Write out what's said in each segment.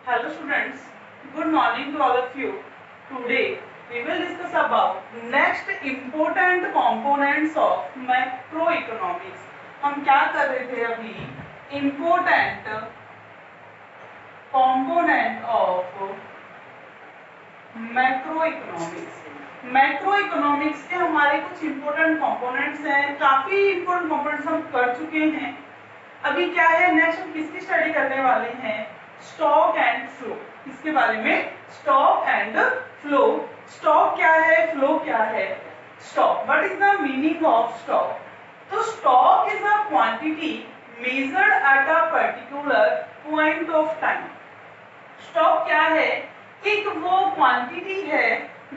Hello students, good morning to all of you. Today we will discuss about next important components of macroeconomics. हम क्या कर रहे थे अभी? Important component of macroeconomics. Macroeconomics के हमारे कुछ इंपॉर्टेंट कंपोनेंट्स हैं, काफी इंपॉर्टेंट कंपोनेंट्स हम कर चुके हैं। अभी क्या है, नेक्स्ट हम किसकी स्टडी करने वाले हैं? Stock and flow. इसके बारे में स्टॉक एंड फ्लो। स्टॉक क्या है, फ्लो क्या है? Stock, what is the meaning of stock? तो stock is a quantity measured at a particular point of time. Stock क्या है? एक वो क्वांटिटी है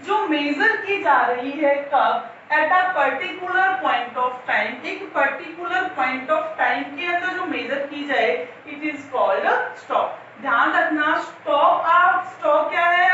जो मेजर की जा रही है, कब? Eight a particular point of time. एक पर्टिकुलर पॉइंट ऑफ टाइम के अंदर जो मेजर की जाए, इट इज कॉल्ड स्टॉक। ध्यान रखना, स्टॉक क्या है?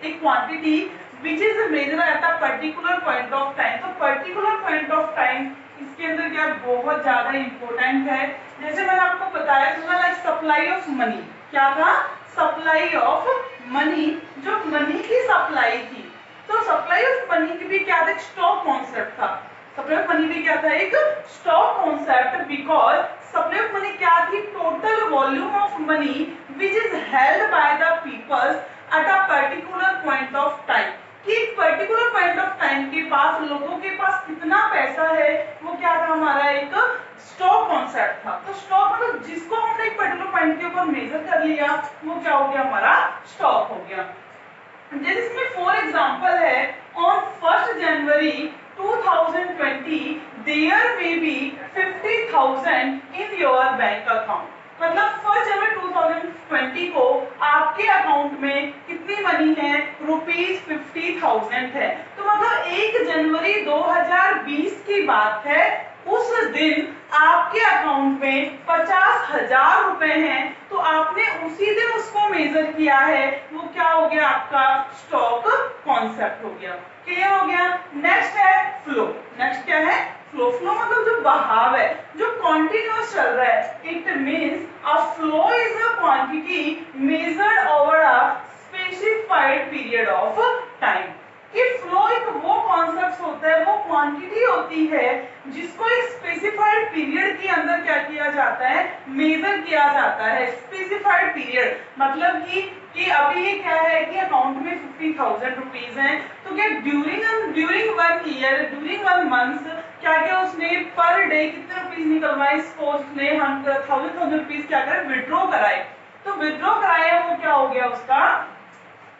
एक quantity which is measure at a particular point of time. तो पर्टिकुलर पॉइंट ऑफ टाइम इसके अंदर क्या बहुत ज्यादा इंपॉर्टेंट है। जैसे मैंने आपको बताया था, लाइक सप्लाई ऑफ मनी। क्या था? Supply of money. जो मनी की सप्लाई थी, तो सप्लाई ऑफ मनी की भी क्या था? स्टॉक कॉन्सेप्ट था। सप्लाई ऑफ मनी भी क्या था? एक stock concept. Because supply of money क्या थी? Total volume of money which is held by the peoples at a particular point of time. कि एक पर्टिकुलर पॉइंट ऑफ टाइम के पास लोगों के पास कितना पैसा है, वो क्या था? हमारा एक स्टॉक कॉन्सेप्ट था। तो स्टॉक मतलब जिसको हमने एक पर्टिकुलर पॉइंट के ऊपर मेजर कर लिया, वो क्या हो गया? हमारा स्टॉक हो गया। जैसे इसमें फॉर एग्जांपल है, on 1 January 2020 there may be 50,000 in your bank account. मतलब 1 जनवरी 2020 को आपके अकाउंट में कितनी मनी है? ₹50,000 है। तो मतलब 1 जनवरी 2020 की बात है, उस दिन आपके अकाउंट में 50,000 रुपए हैं। तो आपने उसी दिन उसको मेजर किया है, वो क्या हो गया? आपका स्टॉक कॉन्सेप्ट हो गया। क्लियर हो गया? नेक्स्ट है फ्लो। नेक्स्ट क्या है? फ्लो। फ्लो मतलब जो बहाव है, जो कॉन्टिन्यूअस चल रहा है। It means a flow is a quantity measured over a specified period of time. कि फ्लो एक वो कॉन्सेप्ट होता है, वो क्वांटिटी होती है जिसको एक स्पेसिफाइड पीरियड के अंदर क्या किया जाता है? मेजर किया जाता है। स्पेसिफाइड पीरियड मतलब कि अभी ये क्या है कि अकाउंट में 50,000 रुपीज हैं, तो क्या ड्यूरिंग 1 ईयर, ड्यूरिंग 1 मंथ क्या क्या उसने पर डे कितने रुपीज निकलवाए? सपोज उसने 100,000 रुपीज क्या करे? विड्रॉ कराए। तो विड्रॉ कराया, वो क्या हो गया? उसका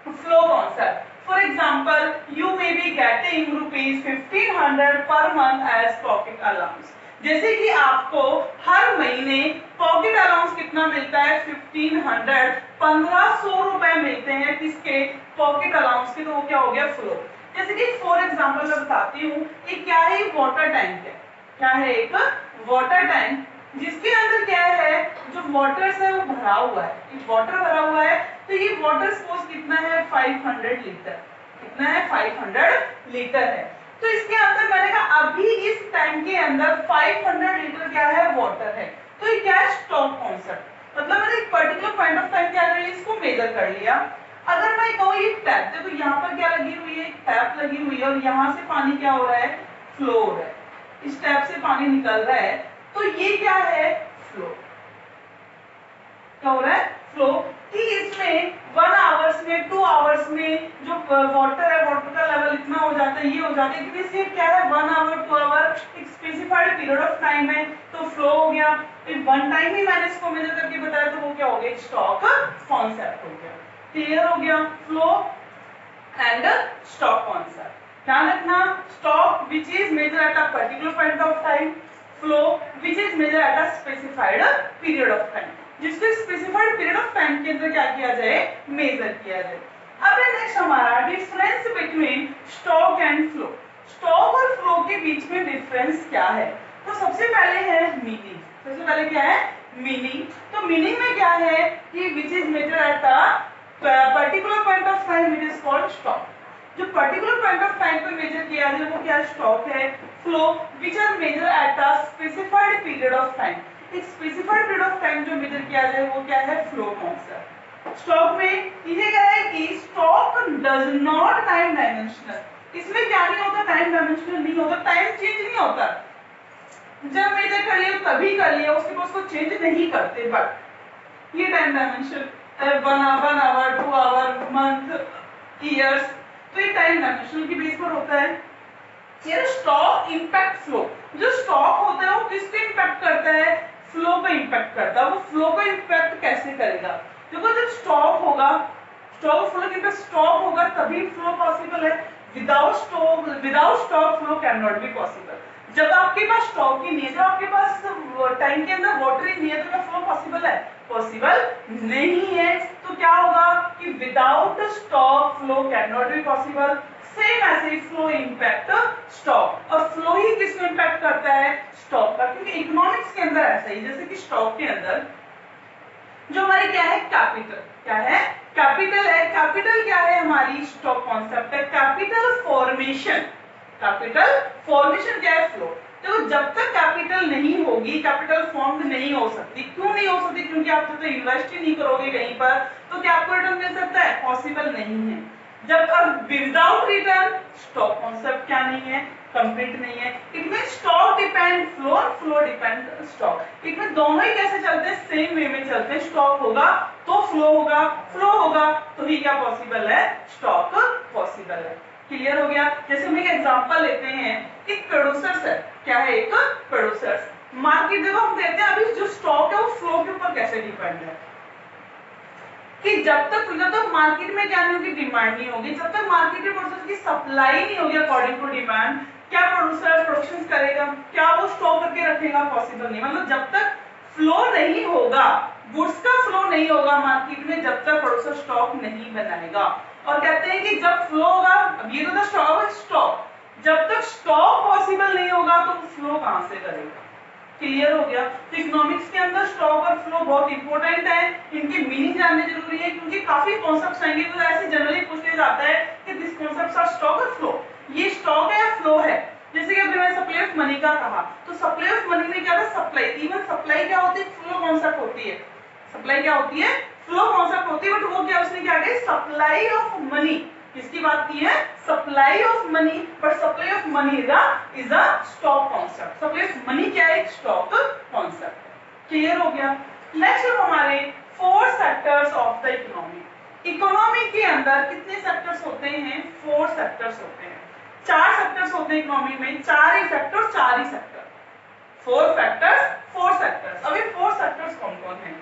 flow concept. For example, you may be getting ₹1,500 per month as pocket allowance. जैसे कि आपको हर महीने पॉकेट अलाउंस कितना मिलता है? 1500, 1500 रुपए मिलते हैं। किसके? पॉकेट अलाउंस के। तो वो क्या हो गया? फ्लो। जैसे कि फॉर एग्जांपल मैं बताती हूँ, एक क्या है? वाटर टैंक है। क्या है? एक वाटर टैंक, जिसके अंदर क्या है? जो वाटर है वो भरा हुआ है, एक वाटर भरा हुआ है। तो ये वाटर सपोज कितना है? 500 लीटर। कितना है? 500 लीटर है। तो इसके अंदर मैंने कहा अभी इस टैंक के अंदर 500 लीटर क्या है? वाटर है। तो ये क्या है? Stock concept. मतलब मैंने एक पर्टिकुलर पॉइंट ऑफ टाइम क्या कर लिया? इसको मेजर कर लिया। अगर मैं कहूँ ये टैप, देखो यहाँ पर क्या लगी हुई है? एक टैप लगी हुई है, और यहाँ से पानी क्या हो रहा है? फ्लो हो रहा है। इस टैप से पानी निकल रहा है, तो ये क्या है? फ्लो। क्या हो रहा है? फ्लो। कि इसमें 1 आवर्स में, 2 आवर्स में जो वाटर है, वाटर का लेवल इतना हो जाता है, ये हो जाता है। इसलिए क्या है? 1 आवर, 2 आवर एक स्पेसिफाइड पीरियड ऑफ टाइम है, तो फ्लो हो गया। फिर वन टाइम ही मैंने इसको मेजर करके बताया, तो वो क्या हो गया? स्टॉक कॉन्सेप्ट हो गया। क्लियर हो गया? Flow and stock concept. ध्यान रखना, stock which is measure at a particular point of time, flow which is measure at a specified period of time, जिसको स्पेसिफाइड पीरियड ऑफ टाइम के अंदर क्या किया जाए? मेजर किया जाए। अब नेक्स्ट हमारा difference between stock and flow. Stock और फ्लो के बीच में डिफरेंस क्या है? तो सबसे पहले है मीनिंग। सबसे पहले क्या है? मीनिंग। तो मीनिंग में क्या है कि which is measure at a particular point of time, it is called stock. जो पर्टिकुलर पॉइंट ऑफ टाइम पर मेजर किया जाए, वो क्या? स्टॉक है। Flow which are measure at a specified period of time. एक स्पेसिफाइड पीरियड ऑफ टाइम जो measure किया जाए, वो क्या है? Flow concept. स्टॉक में ये कह रहा है कि stock does not time dimensional, इसमें क्या नहीं होता, टाइम डायमेंशनल नहीं होता, टाइम चेंज नहीं होता, जब मैं इधर कर लिया तभी कर लिया, उसके बाद उसको चेंज नहीं करते। बट ये time dimension 1 hour 2 hour month years, तो ये टाइम डायमेंशनल की बेस पर होता है। ये स्टॉक इंपैक्ट फ्लो, जो स्टॉक होता है वो किसको इंपैक्ट करता है, फ्लो को इंपैक्ट करता है। वो फ्लो को इंपैक्ट कैसे करेगा, देखो जब स्टॉक होगा, स्टॉक फ्लो के स्टॉक होगा तभी फ्लो पॉसिबल है, without stock flow can not be possible. जब आपके पास स्टॉक ही नहीं है, जब आपके पास टैंक के अंदर वाटर ही नहीं है, तो क्या फ्लो पॉसिबल है, पॉसिबल नहीं है। तो क्या होगा कि without stock flow can not be possible. Same ऐसे फ्लो इंपैक्ट स्टॉक, और फ्लो ही किसको इंपैक्ट करता है, स्टॉक का, क्योंकि इकोनॉमिक्स के अंदर ऐसा ही, जैसे कि स्टॉक के अंदर जो हमारी क्या है, कैपिटल, क्या है, कैपिटल है। कैपिटल क्या है, हमारी स्टॉक कॉन्सेप्ट है, कैपिटल फॉर्मेशन। कैपिटल फॉर्मेशन क्या है, फ्लो। तो जब तक कैपिटल नहीं होगी, कैपिटल फॉर्म नहीं हो सकती। क्यों नहीं हो सकती, क्योंकि आप तो इन्वेस्ट ही नहीं करोगे कहीं पर, तो क्या आपको रिटर्न मिल सकता है, पॉसिबल नहीं है। जब अब विदाउट रिटर्न, स्टॉक कॉन्सेप्ट क्या नहीं है, कंप्लीट नहीं है। It mean stock depend flow, flow depend stock. It mean दोनों ही कैसे चलते हैं, सेम वे में चलते हैं। स्टॉक होगा तो फ्लो होगा, फ्लो होगा तो ही क्या पॉसिबल है, स्टॉक पॉसिबल है। क्लियर हो गया। जैसे हम एक एग्जांपल लेते हैं, एक प्रोड्यूसर्स है, क्या है, एक प्रोड्यूसर्स। मार्केट देखो हम देते हैं, अभी जो स्टॉक है वो फ्लो के ऊपर कैसे डिपेंड है, कि जब तक मार्केट में क्या नहीं होगी, डिमांड नहीं होगी, जब तक मार्केट में प्रोड्यूसर की सप्लाई नहीं होगी अकॉर्डिंग टू डिमांड, क्या प्रोड्यूसर प्रोडक्शन करेगा, क्या वो स्टॉक करके रखेगा, पॉसिबल नहीं। मतलब जब तक फ्लो नहीं होगा, गुड्स का फ्लो नहीं होगा मार्केट में, जब तक प्रोड्यूसर स्टॉक नहीं बनाएगा। और कहते हैं कि जब फ्लो होगा, अब ये तो स्टॉक, जब तक स्टॉक पॉसिबल नहीं होगा तो फ्लो कहां से करेगा। क्लियर हो गया। तो इकोनॉमिक्स के अंदर स्टॉक और फ्लो बहुत इंपॉर्टेंट है, इनकी मीनिंग जाननी जरूरी है, क्योंकि काफी कॉन्सेप्ट्स आएंगे, तो ऐसे जनरली पूछ लिया जाता है कि दिस कॉन्सेप्ट्स आर स्टॉक और फ्लो, ये स्टॉक है या फ्लो है। जैसे कि अभी मैंने सप्लाई ऑफ मनी का कहा, तो सप्लाई ऑफ मनी में क्या था, सप्लाई, इवन सप्लाई क्या होती है, फ्लो कॉन्सेप्ट होती है। सप्लाई क्या होती है, फ्लो कॉन्सेप्ट होती है, बट वो क्या, उसने क्या किया, सप्लाई ऑफ मनी, किसकी बात की है, supply of money, but supply of money is a stock concept. Supply of money क्या है, स्टॉक कॉन्सेप्ट। क्लियर हो गया। नेक्स्ट हमारे 4 sectors of the economy. Economy के अंदर कितने सेक्टर्स होते हैं, 4 सेक्टर्स होते हैं। 4 सेक्टर्स होते हैं इकोनॉमी में, 4 ही फैक्टर, 4 ही सेक्टर, 4 फैक्टर्स 4 सेक्टर्स। अभी 4 सेक्टर्स कौन कौन है।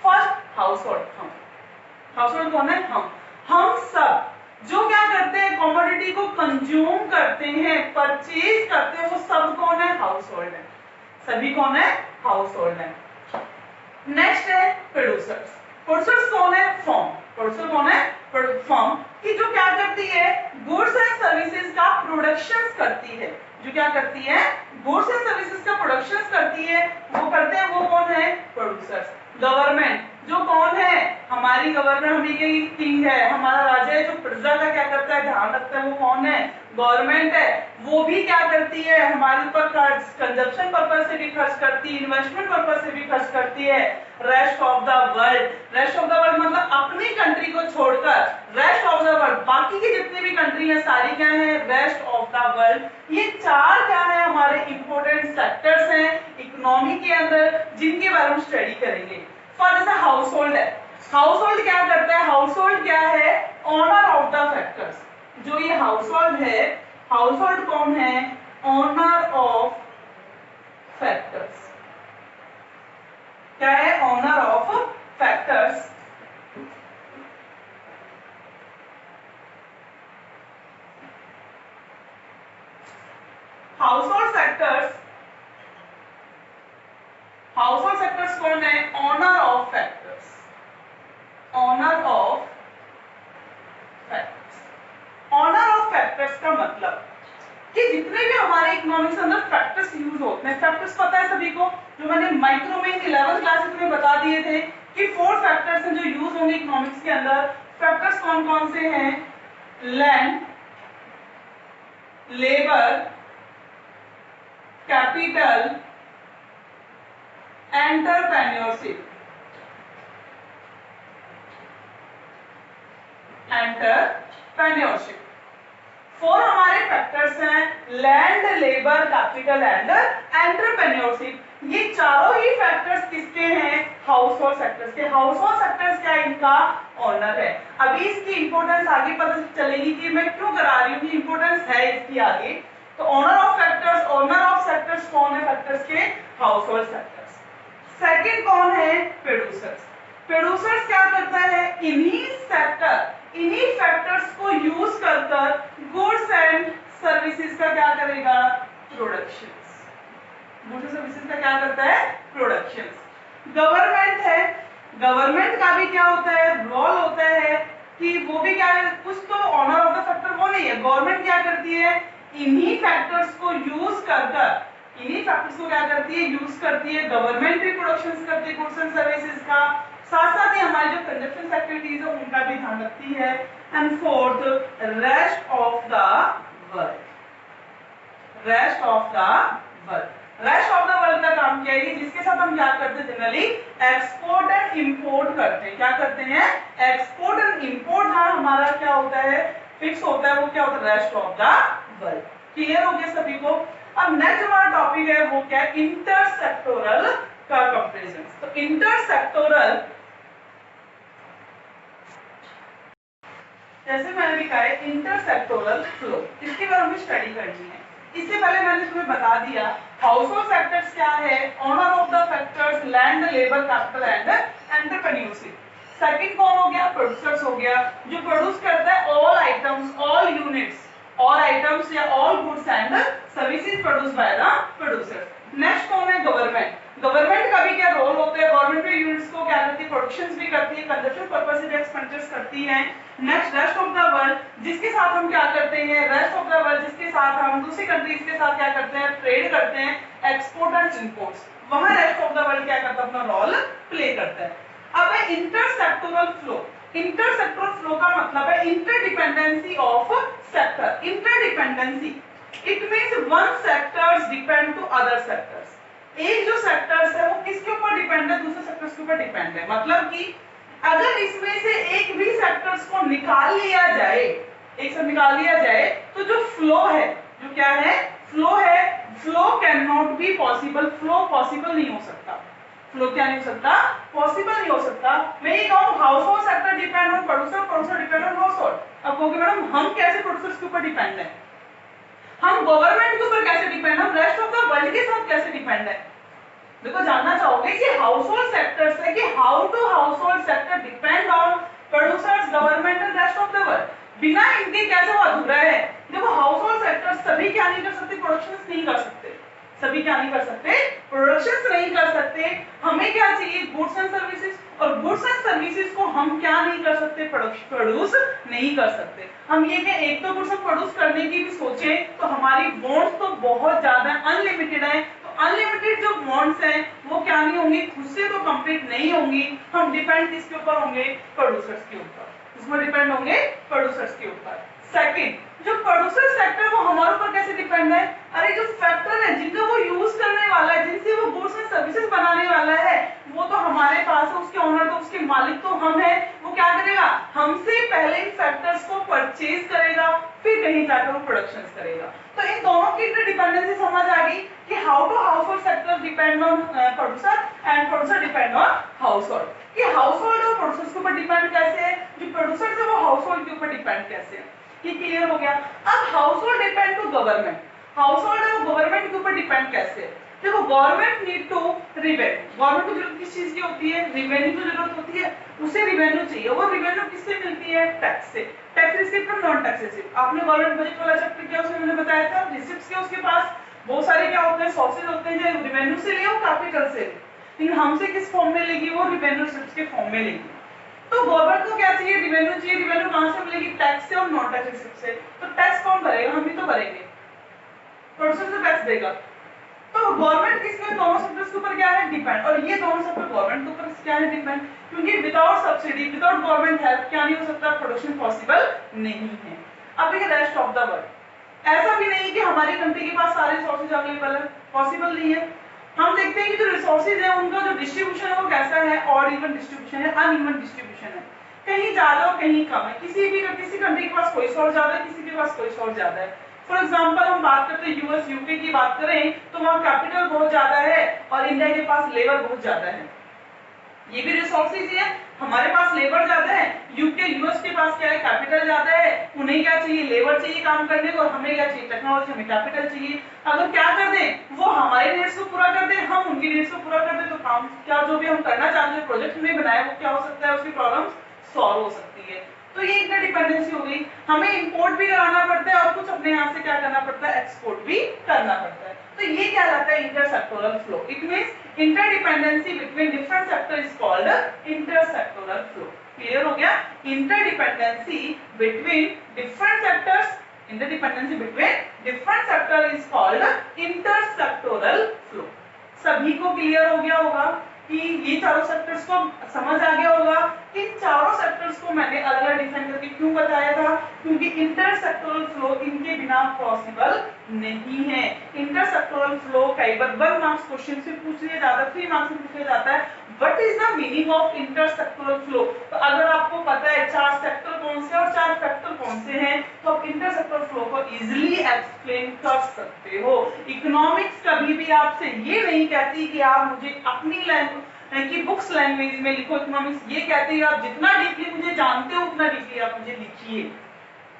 फर्स्ट हाउस होल्ड, हम, हाउस होल्ड कौन है, हम सब जो क्या करते हैं, कमोडिटी को कंज्यूम करते हैं, परचेज करते हैं, वो सब कौन है, हाउस होल्ड है। सभी कौन है, हाउस होल्ड है। नेक्स्ट है प्रोड्यूसर्स। प्रोड्यूसर्स कौन है, फर्म। प्रोड्यूसर कौन है, फर्म, कि जो क्या करती है, गुड्स एंड सर्विसेज का प्रोडक्शन करती है। जो क्या करती है, गुड्स एंड सर्विसेज का प्रोडक्शन करती है, वो करते हैं, वो कौन है, प्रोड्यूसर्स। गवर्नमेंट, जो कौन है, हमारी गवर्नमेंट, हमारी किंग है, हमारा राजा है, जो प्रजा का क्या करता है, ध्यान रखता है, वो कौन है, गवर्नमेंट है। वो भी क्या करती है, हमारे ऊपर कंजप्शन पर्पस से भी खर्च करती है, इन्वेस्टमेंट पर्पस से भी खर्च करती है। Rest of the world, rest of the world मतलब अपनी कंट्री को छोड़कर रेस्ट ऑफ द वर्ल्ड, बाकी की जितनी भी कंट्री है सारी क्या है, रेस्ट ऑफ द वर्ल्ड। ये 4 क्या है, हमारे इंपॉर्टेंट सेक्टर्स हैं इकोनॉमी के अंदर, जिनके बारे में स्टडी करेंगे। फर्स्ट जैसे हाउस होल्ड है, हाउस होल्ड क्या करता है, हाउस होल्ड क्या है, ओनर ऑफ द फैक्टर्स। जो ये हाउस होल्ड है, हाउस होल्ड कौन है, ओनर ऑफ फैक्टर्स। क्या है, owner of factors. House hold sectors, house hold sectors कौन है, owner of factors, owner of factors. Owner of factors का मतलब कि जितने भी हमारे इकोनॉमिक्स अंदर फैक्टर्स यूज होते हैं, फैक्टर्स पता है सभी को, जो मैंने माइक्रो में 11th क्लास में बता दिए थे कि 4 फैक्टर्स हैं जो यूज होंगे इकोनॉमिक्स के अंदर। फैक्टर्स कौन कौन से हैं, land, labour, capital, entrepreneurship. Entrepreneurship. 4 हमारे फैक्टर्स हैं, land, labour, capital and entrepreneurship. ये चारों ही फैक्टर्स किसके हैं? हाउस होल्ड सेक्टर्स के। हाउस होल्ड सेक्टर्स क्या इनका ऑनर है। अभी इसकी इंपॉर्टेंस आगे पता चलेगी कि मैं क्यों करा रही हूँ, कि इंपॉर्टेंस है इसकी आगे। तो ऑनर ऑफ सेक्टर्स कौन है? फैक्टर्स के हाउस होल्ड सेक्टर्स। सेकंड कौन है? प्रोड्यूसर्स। प्रोड्यूसर्स क्या करता है? इन्हीं फैक्टर्स को यूज कर गुड्स एंड सर्विसेज का क्या करेगा? प्रोडक्शंस। गुड्स एंड सर्विसेज का क्या करता है? प्रोडक्शंस। गवर्नमेंट है, गवर्नमेंट का भी क्या होता है? रोल होता है कि वो भी क्या है, कुछ तो ऑनर ऑफ द फैक्टर वो नहीं है। गवर्नमेंट क्या करती है? इन्हीं फैक्टर्स को यूज क्या करती है? यूज करती है। गवर्नमेंट भी प्रोडक्शंस करती है गुड्स एंड सर्विसेज का, साथ साथ ही हमारी जो कंजप्शन एक्टिविटीज है उनका भी ध्यान रखती है। And fourth, rest of the world. Rest of the world का काम क्या है? जिसके साथ हम क्या करते हैं? जनरली एक्सपोर्ट एंड इंपोर्ट करते हैं। क्या करते हैं? Export and import. हाँ, हमारा क्या होता है? फिक्स होता है। वो क्या होता है? Rest of the world. Clear हो गया सभी को? अब नेक्स्ट हमारा टॉपिक है वो क्या है? इंटरसेक्टोरल का कंपैरिजन। तो इंटरसेक्टोरल, जैसे मैंने लिखा है इंटरसेक्टोरल फ्लो, इसके बारे में स्टडी करनी है। इससे पहले मैंने तुम्हें बता दिया हाउस होल्ड सेक्टर्स क्या है, owner of the factors, land, labour, capital and entrepreneurship. Second कौन हो गया? प्रोड्यूसर्स हो गया, जो प्रोड्यूस करता है all items, all units, all items या all goods and services produce by the producers. Next कौन है? गवर्नमेंट। गवर्नमेंट का भी क्या रोल होता है? गवर्नमेंट भी यूनिट्स को क्या करती है? प्रोडक्शंस भी करती है, कंजप्शन पर्पस से भी एक्सपेंडिचर्स करती है। Next, rest of the world, जिसके साथ हम क्या करते हैं? रेस्ट ऑफ द वर्ल्ड, जिसके साथ हम दूसरी कंट्रीज के साथ क्या करते हैं? ट्रेड करते हैं, एक्सपोर्ट एंड इंपोर्ट्स। वहां रेस्ट ऑफ द वर्ल्ड क्या करता है? अपना रोल प्ले करता है। अब है इंटरसेक्टोरल फ्लो। इंटरसेक्टोरल फ्लो का मतलब है interdependency of sector. Interdependency, it means one sectors depend to other sectors. एक जो सेक्टर्स है वो किसके ऊपर डिपेंड है? दूसरे सेक्टर्स के ऊपर डिपेंड है। मतलब कि अगर इसमें से एक भी सेक्टर्स को निकाल लिया जाए, एक से निकाल लिया जाए, तो जो फ्लो है, जो क्या है? फ्लो है, flow can not be possible. Flow possible नहीं हो सकता। फ्लो क्या नहीं हो सकता? पॉसिबल नहीं हो सकता। मैं ये कहूं house hold sector depend on producer, producer depend on house hold. अब कहोगे मैडम हम कैसे प्रोड्यूसर्स के ऊपर डिपेंड है, हम गवर्नमेंट के ऊपर कैसे डिपेंड, हम रेस्ट ऑफ द वर्ल्ड के साथ कैसे डिपेंड है? देखो, जानना चाहोगे कि हाउस होल्ड सेक्टर्स है कि how to household sector depend on producers, government and rest of the world. बिना इनके कैसे वो अधूरा है? देखो, हाउस होल्ड सेक्टर सभी क्या नहीं कर सकते? प्रोडक्शंस नहीं कर सकते। सभी क्या नहीं कर सकते? प्रोडक्शंस नहीं कर सकते। हमें क्या चाहिए? Goods and services. और गुड्स एंड सर्विसेज को हम क्या नहीं कर सकते? प्रोड्यूस नहीं कर सकते। हम ये कि एक तो गुड्स हम प्रोड्यूस करने की भी सोचें तो हमारी वांट्स तो बहुत ज्यादा अनलिमिटेड है। अनलिमिटेड जो वांट्स हैं वो क्या नहीं होंगी? खुद से तो कंप्लीट नहीं होंगी। हम डिपेंड किसके ऊपर होंगे? प्रोड्यूसर्स के ऊपर। इसमें डिपेंड होंगे प्रोड्यूसर्स के ऊपर। सेकंड, जो प्रोड्यूसर सेक्टर वो हमारे ऊपर कैसे डिपेंड है? अरे जो फैक्टर है जिनका वो यूज करने वाला है, जिनसे वो गुड्स एंड सर्विसेज बनाने वाला है, वो तो हमारे पास है, उसके ओनर तो, उसके मालिक तो हम है। वो क्या करेगा? हमसे पहले इन फैक्टर्स को परचेज करेगा, फिर कहीं जाकर वो प्रोडक्शंस करेगा। तो इन दोनों की इंटरडिपेंडेंसी समझ आ गई कि how to household sector depend on producer and producer depend on household. कि हाउस होल्ड और प्रोड्यूसर्स के ऊपर डिपेंड कैसे है, जो प्रोड्यूसर्स है वो हाउस होल्ड के ऊपर डिपेंड कैसे है। ये क्लियर हो गया। अब household depend to government. Household है वो गवर्नमेंट के ऊपर डिपेंड कैसे है? देखो, government need to revenue. Government को जरूरत किस चीज की होती है? रिवेन्यू की जरूरत होती है। उसे रिवेन्यू चाहिए। वो रिवेन्यू किससे मिलती है? टैक्स से। Tax receive from non tax receive. आपने गवर्नमेंट बजट वाला चैप्टर किया, उसमें मैंने बताया था रिसिप्ट्स के उसके पास बहुत सारे क्या होते हैं? सोर्सेज होते हैं, जो रिवेन्यू से ले और कैपिटल से। लेकिन हमसे किस फॉर्म में लेगी? वो रिवेन्यू रिसिप्ट्स के फॉर्म में लेगी। तो गवर्नमेंट को क्या चाहिए? रिवेन्यू चाहिए। रिवेन्यू कहां से मिलेगी? टैक्स से और नॉन टैक्स रिसिप्ट से। तो टैक्स कौन भरेगा? हम ही तो भरेंगे। प्रोड्यूसर से टैक्स देगा। तो गवर्नमेंट किसके दोनों सेक्टर्स के ऊपर क्या है? डिपेंड। और ये दोनों सेक्टर गवर्नमेंट के ऊपर क्या है? डिपेंड। क्योंकि without subsidy, without government help क्या नहीं हो सकता? प्रोडक्शन पॉसिबल नहीं है। अब देखिए रेस्ट ऑफ द वर्ल्ड, ऐसा भी नहीं कि हमारी कंट्री के पास सारे रिसोर्सेज अवेलेबल है, पॉसिबल नहीं है। हम देखते हैं कि जो रिसोर्सेज है उनका जो डिस्ट्रीब्यूशन है वो कैसा है? ऑड इवन डिस्ट्रीब्यूशन है, अनइवन डिस्ट्रीब्यूशन है। कहीं ज्यादा और कहीं कम है, किसी कंट्री के पास कोई सोर्स ज्यादा है, किसी के पास कोई सोर्स ज्यादा है। फॉर एग्जाम्पल हम बात करते हैं यूएस यूके की बात करें तो वहाँ कैपिटल बहुत ज्यादा है और इंडिया के पास लेबर बहुत ज्यादा है। ये भी रिसोर्सेज है, हमारे पास लेबर ज्यादा है, यूके यूएस के पास क्या है, कैपिटल ज्यादा है, उन्हें क्या चाहिए, लेबर चाहिए काम करने को, और हमें क्या चाहिए, टेक्नोलॉजी, हमें कैपिटल चाहिए। अगर क्या कर दें, वो हमारे नीड्स को पूरा कर दें, हम उनकी नीड्स को पूरा कर दें, तो काम क्या जो भी हम करना चाहते हैं, प्रोजेक्ट हमने बनाया, वो क्या हो सकता है, उसकी प्रॉब्लम सॉल्व हो सकती है। तो ये इंटरडिपेंडेंसी हो गई। हमें इंपोर्ट भी कराना पड़ता है और कुछ अपने यहाँ से क्या करना पड़ता है, एक्सपोर्ट भी करना पड़ता है। तो ये क्या रहता है, intersectoral flow. It means interdependency between different sector is called intersectoral flow. Clear हो गया, interdependency between different sectors, interdependency between different sector is called intersectoral flow. सभी को क्लियर हो गया होगा कि ये चारों सेक्टर्स को समझ आ गया होगा। इन चारों सेक्टर्स को मैंने अलग अलग डिफाइन करके क्यों बताया था, क्योंकि इंटरसेक्टोरल फ्लो इनके बिना पॉसिबल नहीं है। इंटरसेक्टोरल फ्लो कई बार 1 मार्क्स क्वेश्चन से पूछ लिया जाता है, 3 मार्क्स में पूछा जाता है, what is the meaning of intersectoral flow. तो अगर आपको पता है 4 सेक्टर कौन से और 4 फैक्टर कौन से हैं, तो आप इंटरसेक्टोरल फ्लो को इजीली एक्सप्लेन कर सकते हो। इकोनॉमिक्स कभी भी आपसे ये नहीं कहती कि आप मुझे अपनी लैंग्वेज की बुक्स लैंग्वेज में लिखो। इकोनॉमिक्स ये कहती है आप जितना डीपली मुझे जानते हो उतना डीपली आप मुझे लिखिए।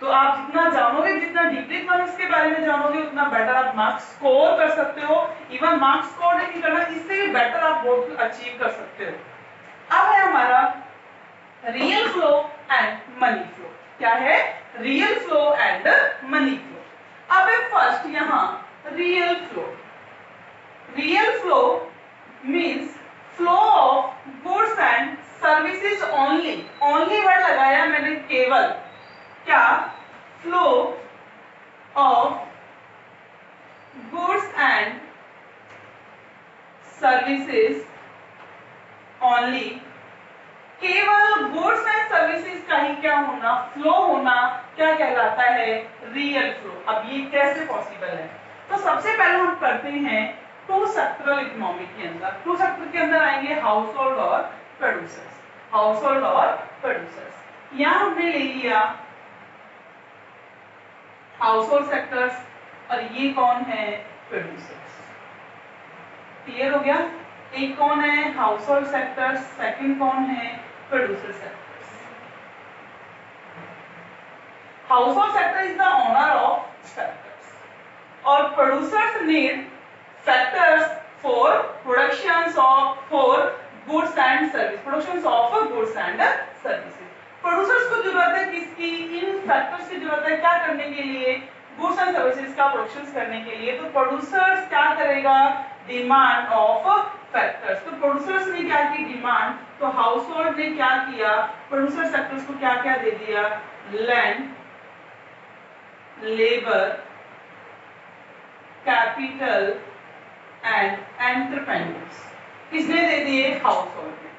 तो आप जितना जानोगे, जितना डीपली इकोनॉमिक्स के बारे में जानोगे, उतना बेटर आप मार्क्स स्कोर कर सकते हो। इवन मार्क्स स्कोर नहीं करना, इससे भी बेटर आप बोर्ड अचीव कर सकते हो। अब है हमारा real flow and money flow. क्या है, real flow and money flow. अब है फर्स्ट यहाँ real flow. Real flow means flow of goods and services only. Only word लगाया मैंने, केवल, क्या, flow of goods and services only. केवल गुड्स एंड सर्विसेज का ही क्या होना, फ्लो होना, क्या कहलाता है, रियल फ्लो। अब ये कैसे पॉसिबल है, तो सबसे पहले हम करते हैं टू सेक्टरल इकोनॉमी के अंदर। टू सेक्टर के अंदर आएंगे हाउस होल्ड और प्रोड्यूसर्स। हाउस होल्ड और प्रोड्यूसर्स, यहां हमने ले लिया हाउस होल्ड सेक्टर्स और ये कौन है, प्रोड्यूसर्स। क्लियर हो गया, एक कौन है, हाउस होल्ड सेक्टर्स, सेकंड कौन है, producer sectors. Household sector is the owner of factors और producers need factors for productions of for goods and service, productions of goods and services। Producers को जरूरत है किसकी, इन फैक्टर्स की जरूरत है क्या करने के लिए, गुड्स एंड सर्विसेज का प्रोडक्शन करने के लिए। तो प्रोड्यूसर्स क्या करेगा, डिमांड ऑफ फैक्टर्स। तो प्रोड्यूसर्स ने क्या की, डिमांड। तो हाउस होल्ड ने क्या किया, प्रोड्यूसर सेक्टर्स को क्या क्या दे दिया, land, labour, capital and entrepreneurs. किसने दे दिए, हाउस होल्ड ने।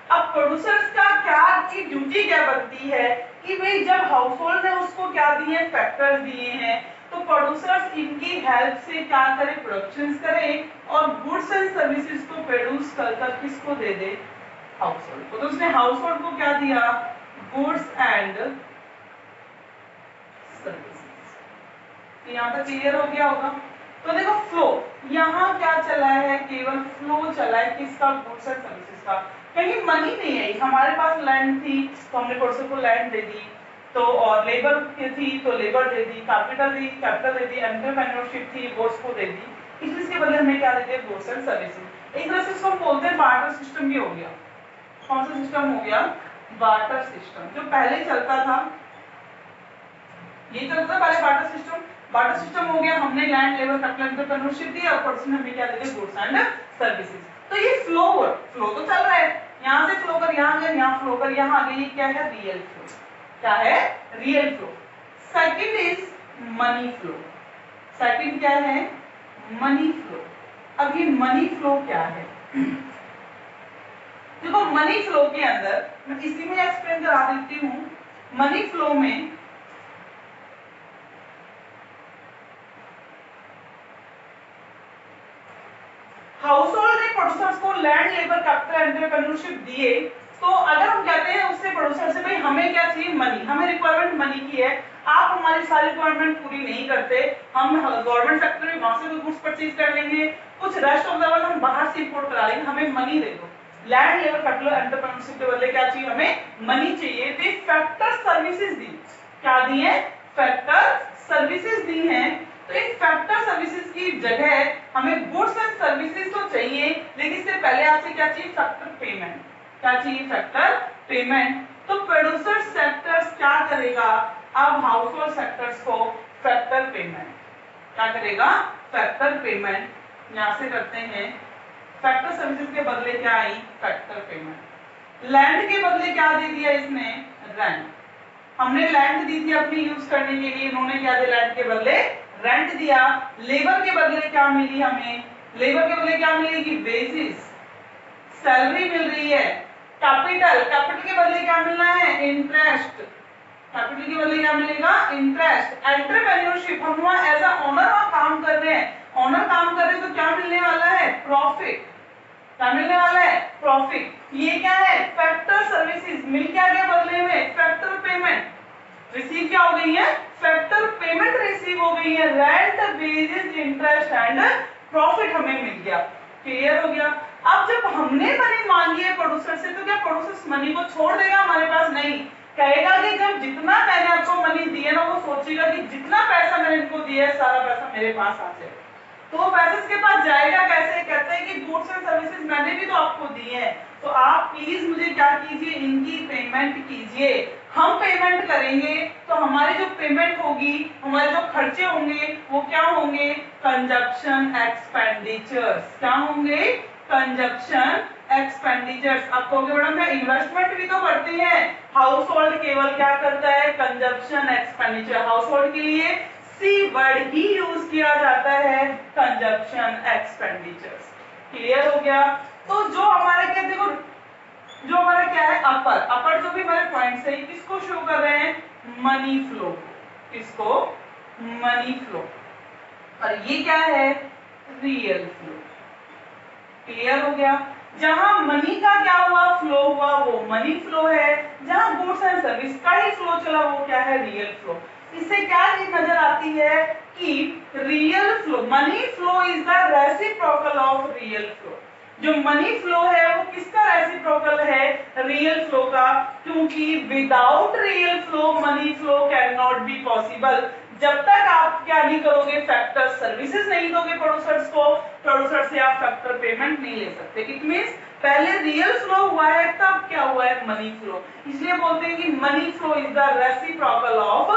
अब प्रोड्यूसर्स का क्या की ड्यूटी क्या बनती है कि भाई जब हाउस होल्ड ने उसको क्या दिए, फैक्टर्स दिए हैं, तो प्रोड्यूसर्स इनकी हेल्प से क्या करे, प्रोडक्शंस करे और गुड्स एंड सर्विसेज को प्रोड्यूस कर किसको दे दे, हाउस होल्ड को। तो उसने हाउस होल्ड को क्या दिया, गुड्स एंड सर्विसेज। यहाँ तक क्लियर हो गया होगा। तो देखो फ्लो, यहाँ क्या चला है, केवल फ्लो चला है किसका, गुड्स एंड सर्विसेज का। कहीं मनी नहीं आई, हमारे पास लैंड थी तो हमने प्रोड्यूसर को लैंड दे दी, तो और लेबर थी तो लेबर दे दी, कैपिटल दे दी, एंटरप्रेन्योरशिप थी वो उसको दे दी। इसके बदले हमें क्या दे दिया, गुड्स एंड सर्विसेज। एक तरह से इसको हम बोलते हैं बार्टर सिस्टम भी हो गया। कौन सा सिस्टम हो गया, बार्टर सिस्टम। जो पहले चलता था, ये चलता था पहले बार्टर सिस्टम। बार्टर सिस्टम हो गया, हमने लैंड, लेबर, कैपिटल, एंटरप्रेन्योरशिप दिया और पर्सन हमें क्या दे दिया, गुड्स एंड सर्विसेज। तो ये फ्लो तो चल रहा है, यहाँ से फ्लो कर यहाँ गए, यहाँ फ्लो कर यहाँ आ गए, ये क्या है, रियल फ्लो। क्या है, real flow. Second is money flow. Second क्या है, मनी फ्लो। अब ये मनी फ्लो क्या है, देखो मनी फ्लो के अंदर मैं इसी में एक्सप्लेन करा देती हूँ। मनी फ्लो में हाउस होल्ड ने प्रोड्यूसर्स को लैंड, लेबर, कैपिटल, एंटरप्रेन्योरशिप दिए। तो अगर हम कहते हैं उससे प्रोड्यूसर से भाई क्या चाहिए, मनी, हमें रिक्वायरमेंट मनी की है। आप हमारी सारी रिक्वायरमेंट पूरी नहीं करते, हम गवर्नमेंट सेक्टर में वहां से कोई गुड्स परचेज कर लेंगे, कुछ रेस्ट ऑफ द वर्ल्ड हम बाहर से इंपोर्ट करा लेंगे, हमें मनी दे दो। लैंड लेवल कैपिटल एंटरप्रेन्योरशिप के बदले क्या चाहिए, हमें मनी चाहिए। तो फैक्टर सर्विसेज दी, क्या दी है, फैक्टर सर्विसेज दी हैं। तो इन फैक्टर सर्विसेज की जगह हमें गुड्स एंड सर्विसेज तो चाहिए, लेकिन इससे पहले आपसे क्या चाहिए, फैक्टर पेमेंट। क्या चाहिए, फैक्टर पेमेंट। तो प्रोड्यूसर सेक्टर्स क्या करेगा, अब हाउस होल्ड सेक्टर्स को फैक्टर पेमेंट क्या करेगा, फैक्टर पेमेंट यहां से करते हैं। फैक्टर सर्विसेज के बदले क्या आई, फैक्टर पेमेंट। लैंड के बदले क्या दे दिया इसने, रेंट। हमने लैंड दी थी अपनी यूज करने के लिए, इन्होंने क्या दिया, लैंड के बदले रेंट दिया। लेबर के बदले क्या मिली हमें, लेबर के बदले क्या मिलेगी, वेजेस, सैलरी मिल रही है। कैपिटल, कैपिटल के बदले क्या मिलना है, इंटरेस्ट, कैपिटल के बदले क्या मिलेगा, इंटरेस्ट। एंटरप्रेन्योरशिप, हम वहां एज अ ओनर वहां काम कर रहे हैं, ओनर काम कर रहे हैं तो क्या मिलने वाला है, प्रॉफिट। क्या मिलने वाला है, प्रॉफिट। ये क्या है, फैक्टर सर्विसेज, मिल क्या गया बदले में, फैक्टर पेमेंट। रिसीव क्या हो गई है, फैक्टर पेमेंट रिसीव हो गई है। Rent, wages, interest and profit हमें मिल गया। क्लियर हो गया। अब जब हमने मनी मांगी है प्रोड्यूसर से, तो क्या प्रोड्यूसर मनी को छोड़ देगा हमारे पास, नहीं, कहेगा कि जब जितना मैंने आपको मनी दी है ना, वो सोचेगा कि जितना पैसा मैंने इनको दिया है सारा पैसा मेरे पास आ जाए। तो वो पैसे इसके पास जाएगा कैसे, कहते हैं कि गुड्स एंड सर्विसेज मैंने भी तो आपको दिए हैं, तो आप प्लीज मुझे क्या कीजिए, इनकी पेमेंट कीजिए। हम पेमेंट करेंगे तो हमारी जो पेमेंट होगी, हमारे जो खर्चे होंगे वो क्या होंगे, कंजप्शन एक्सपेंडिचर्स। क्या होंगे, कंजप्शन एक्सपेंडिचर्स। आप कहोगे मैडम मैं इन्वेस्टमेंट भी तो करते हैं, हाउस होल्ड केवल क्या करता है, कंजप्शन एक्सपेंडिचर। हाउस होल्ड के लिए सी वर्ड ही यूज किया जाता है, कंजप्शन एक्सपेंडिचर्स। क्लियर हो गया। तो जो हमारे क्या, देखो जो हमारा क्या है, अपर, अपर जो भी हमारे पॉइंट्स है किसको शो कर रहे हैं, मनी फ्लो, किसको, मनी फ्लो। और ये क्या है, रियल फ्लो। क्लियर हो गया। जहां मनी का क्या हुआ, फ्लो हुआ, वो मनी फ्लो है। जहां गुड्स एंड सर्विस का ही फ्लो चला, वो क्या है, रियल फ्लो। इससे क्या चीज नजर आती है कि real flow, money flow is the reciprocal of real flow. जो मनी फ्लो है वो किसका रेसिप्रोकल है, रियल फ्लो का, क्योंकि without real flow money flow can not be possible. जब तक आप क्या नहीं करोगे, फैक्टर सर्विसेज नहीं दोगे प्रोड्यूसर्स को, प्रोड्यूसर से आप फैक्टर पेमेंट नहीं ले सकते। इट मींस पहले रियल फ्लो हुआ है, तब क्या हुआ है, मनी फ्लो। इसलिए बोलते हैं कि money flow is the reciprocal of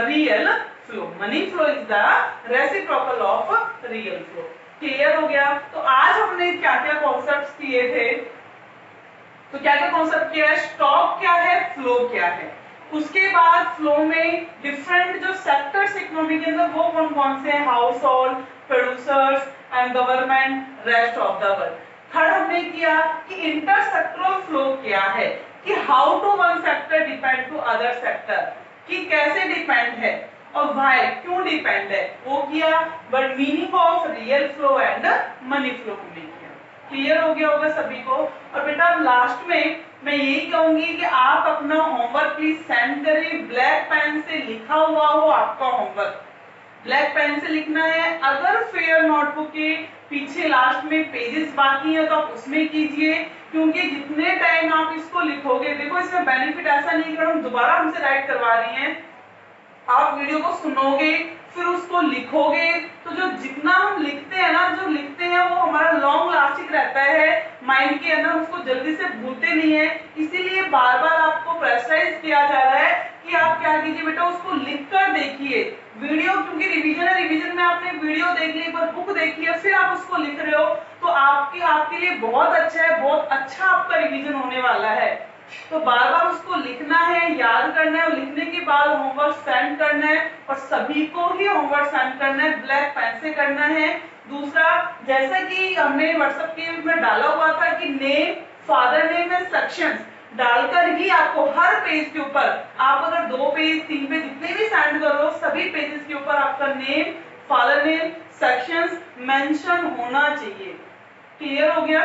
real flow. Money flow is the reciprocal of real flow. Clear हो गया। तो आज हमने क्या क्या कॉन्सेप्ट्स किए थे, तो क्या क्या कॉन्सेप्ट किया है, स्टॉक क्या है, फ्लो क्या है। उसके बाद फ्लो में डिफरेंट जो सेक्टर्स इकोनॉमी के अंदर वो कौन कौन से हैं, household, producers and government, rest of the world. Third हमने किया कि इंटरसेक्टरल फ्लो क्या है, कि how to one sector depend to other sector, कि कैसे डिपेंड है और व्हाई, क्यों डिपेंड है, वो किया। But meaning of real flow and money flow हमने किया। क्लियर हो गया होगा सभी को। और बेटा लास्ट में मैं यही कहूंगी कि आप अपना होमवर्क प्लीज सेंड करें, ब्लैक पेन से लिखा हुआ हो आपका होमवर्क, ब्लैक पेन से लिखना है। अगर फेयर नोटबुक के पीछे लास्ट में पेजेस बाकी है तो आप उसमें कीजिए, क्योंकि जितने टाइम आप इसको लिखोगे, देखो इसमें बेनिफिट ऐसा नहीं कि हम दोबारा हमसे राइट करवा रही हैं, आप वीडियो को सुनोगे फिर उसको लिखोगे, तो जो जितना हम लिखते हैं ना, जो लिखते हैं वो हमारा लॉन्ग लास्टिंग रहता है माइंड के अंदर, उसको जल्दी से भूलते नहीं है। इसीलिए बार बार आपको प्रेशराइज किया जा रहा है कि आप क्या कीजिए बेटा, उसको लिख कर देखिए वीडियो, क्योंकि रिवीजन है, रिवीजन में आपने वीडियो देख ली, एक बार बुक देखी है, फिर आप उसको लिख रहे हो, तो आपके लिए बहुत अच्छा है, बहुत अच्छा आपका रिवीजन होने वाला है। तो बार बार उसको लिखना है, याद करना है, और लिखने के बाद होमवर्क सेंड करना है, और सभी को ही होमवर्क सेंड करना है, ब्लैक पेन से करना है। दूसरा, जैसा कि हमने व्हाट्सएप के में डाला हुआ था कि name, father name and sections डालकर ही आपको हर पेज के ऊपर, आप अगर 2 पेज 3 पेज जितने भी सेंड करो, सभी पेजेस के ऊपर आपका name, father name, sections mention होना चाहिए। क्लियर हो गया।